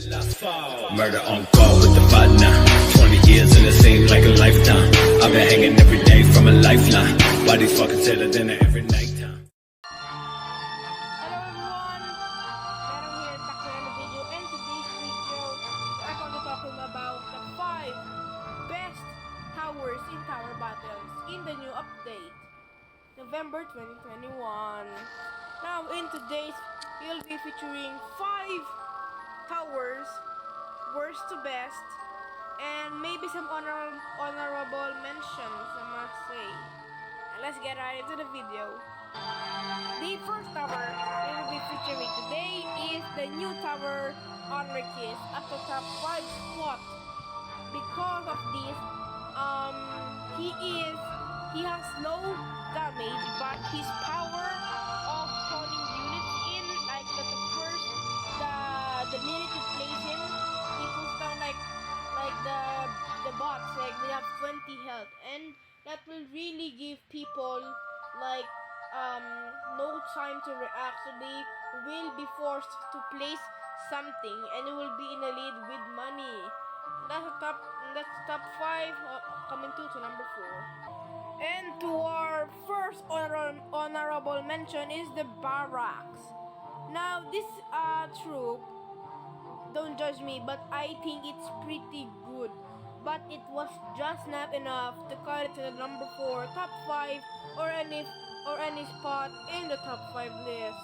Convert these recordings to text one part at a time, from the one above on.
Murder on call with the fight now. 20 years and it seems like a lifetime. I've been hanging every day from a lifeline. Why these fucking tell her dinner every night time? Hello everyone, Merong here back to another video, and today's video I'm going to talk about the 5 best towers in tower battles in the new update, November 2021. Now in today's we'll be featuring 5 towers, worst to best, and maybe some honorable mentions, I must say. And let's get right into the video. The first tower we will be featuring today is the new tower Anarchist at the top 5 spot. Because of this, he has low damage, but his power of spawning units in like the minute you place him, he puts down like the bots, like they have 20 health, and that will really give people like no time to react, so they will be forced to place something and it will be in the lead with money. That's top 5, coming to number 4. And to our first honorable mention is the Barracks. Now this troop, don't judge me, but I think it's pretty good, but it was just not enough to cut it to the number 4, top 5, or any spot in the top 5 list.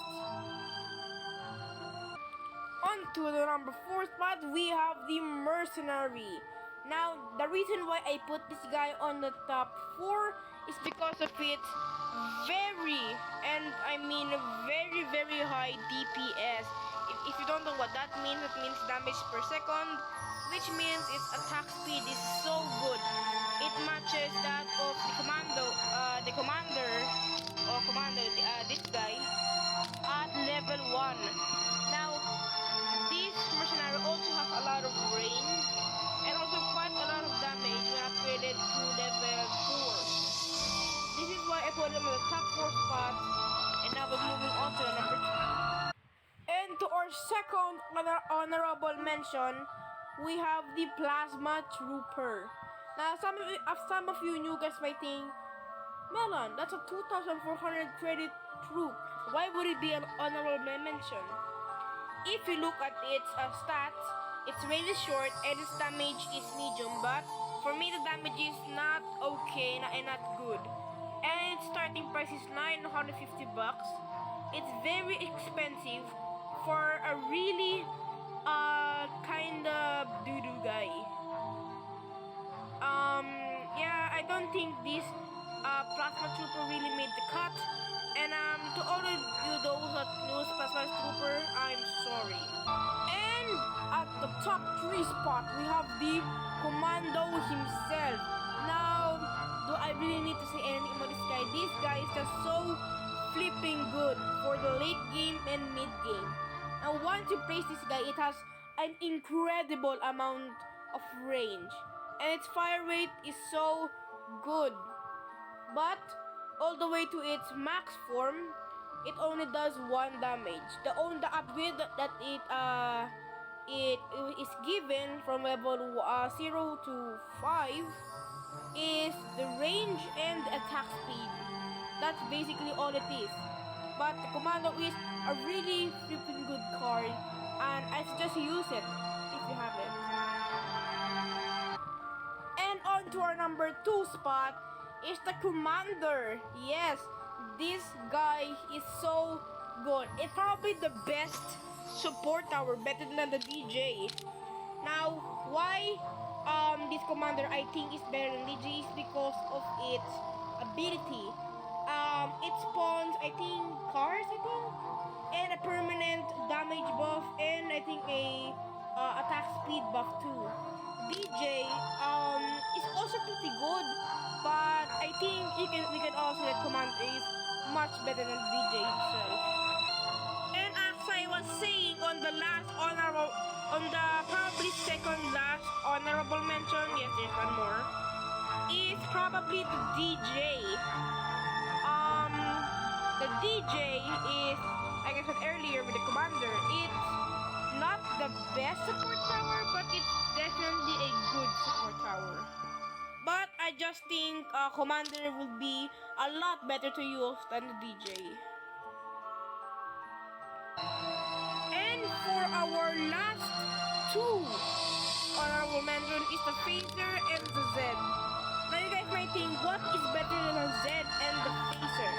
On to the number 4 spot, we have the Mercenary. Now, the reason why I put this guy on the top 4 is because of its very high DPS. If you don't know what that means, it means damage per second, which means its attack speed is so good. It matches that of the commander, this guy, at level 1. Now, this mercenary also has a lot of range and also quite a lot of damage when upgraded to level 4. This is why I put him on the top 4 spot, and now we're moving on to the number 2. And to our second honorable mention, we have the Plasma Trooper. Now, some of you new guys might think, Melon, that's a 2,400 credit troop. Why would it be an honorable mention? If you look at its stats, it's really short and its damage is medium, but for me the damage is not okay and not good. And its starting price is $950. It's very expensive for a really kind of doo-doo guy. Yeah, I don't think this Plasma Trooper really made the cut. And to all of you those that knows Plasma Trooper, I'm sorry. And at the top 3 spot, we have the Commando himself. Now, do I really need to say anything about this guy? This guy is just so flipping good for the late game and mid game. And once you place this guy, it has an incredible amount of range. And its fire rate is so good. But all the way to its max form, it only does 1 damage. The upgrade that it is given from level 0 to 5 is the range and the attack speed. That's basically all it is. But the Commando is a really flipping good card, and I suggest you use it if you have it. And on to our number 2 spot is the Commander. Yes, this guy is so good. It's probably the best support tower, better than the DJ. Now, why this Commander I think is better than DJ is because of its ability. It spawns, I think, cars, and a permanent damage buff, and I think a attack speed buff too. DJ is also pretty good, but I think we can also let Commander is much better than DJ himself. And as I was saying on the probably second last honorable mention, yes, there's one more, is probably the DJ. The DJ is, like I said earlier with the Commander, it's not the best support tower, but it's definitely a good support tower. But I just think Commander will be a lot better to use than the DJ. And for our last two honorable mention is the Phaser and the Zed. Now you guys might think, what is better than a Zed and the Phaser?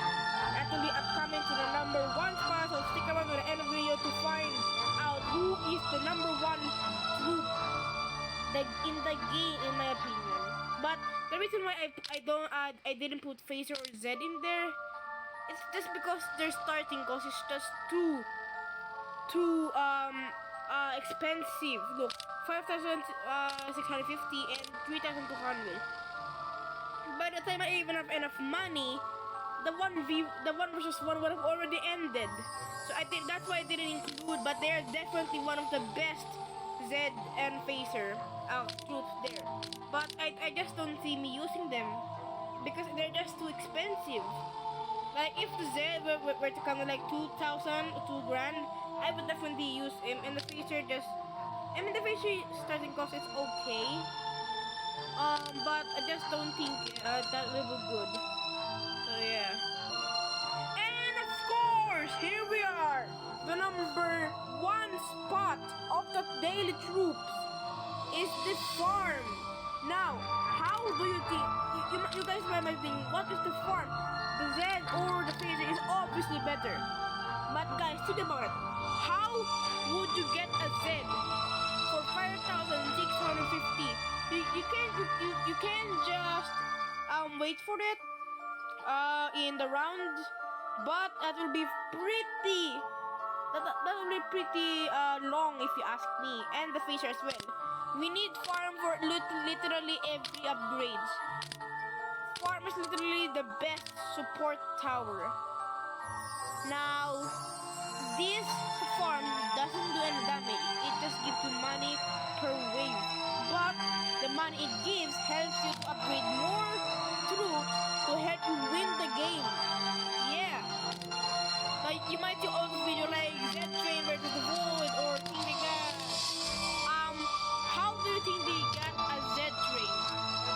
Actually, I'm coming to the number one spot, so stick around to the end of the video to find out who is the number one troop in the game, in my opinion. But the reason why I didn't put Phaser or Zed in there, it's just because their starting cost is just too expensive. Look, 5,650 and 3,200. By the time I even have enough money, the one versus one would have already ended. So I think that's why I didn't include. But they are definitely one of the best Zed and Phaser troops there. But I just don't see me using them because they're just too expensive. Like if the Zed were to come to like 2,000, 2 grand, I would definitely use him. And the Phaser just, I mean the Phaser starting cost is okay. But I just don't think that will be good. So yeah. And of course, here we are, the number one spot of the daily troops is the farm. Now, how do you think? You guys might be thinking, what is the farm? The Zed or the Phaser is obviously better. But guys, think about it. How would you get a Zed for 5,650? You can't just wait for it in the round, but that will be pretty long if you ask me, and the Phaser as well. We need farm for literally every upgrade. Farm is literally the best support tower. Now, this farm doesn't do any damage. It just gives you money per wave. But the money it gives helps you to upgrade more troops to help you win the game. Yeah. Like you might see all the video like Zed Train versus the Void or things like that. How do you think they got a Zed Train?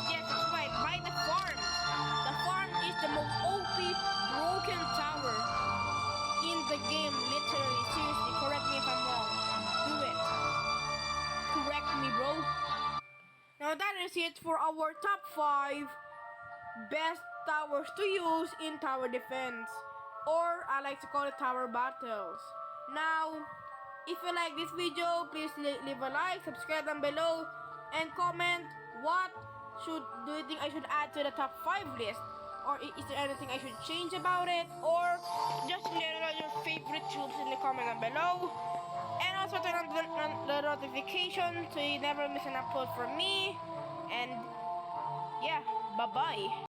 Yes, that's right, by the farm. The farm is the most OP broken tower in the game, literally. Seriously, correct me if I'm wrong. Do it. Correct me, bro. Now that is it for our top 5 best towers to use in tower defense, or I like to call it tower battles. Now, if you like this video, please leave a like, subscribe down below, and comment what do you think I should add to the top 5 list, or is there anything I should change about it, or just in general your favorite troops in the comment down below. And also turn on the notification so you never miss an upload from me. And yeah, bye bye.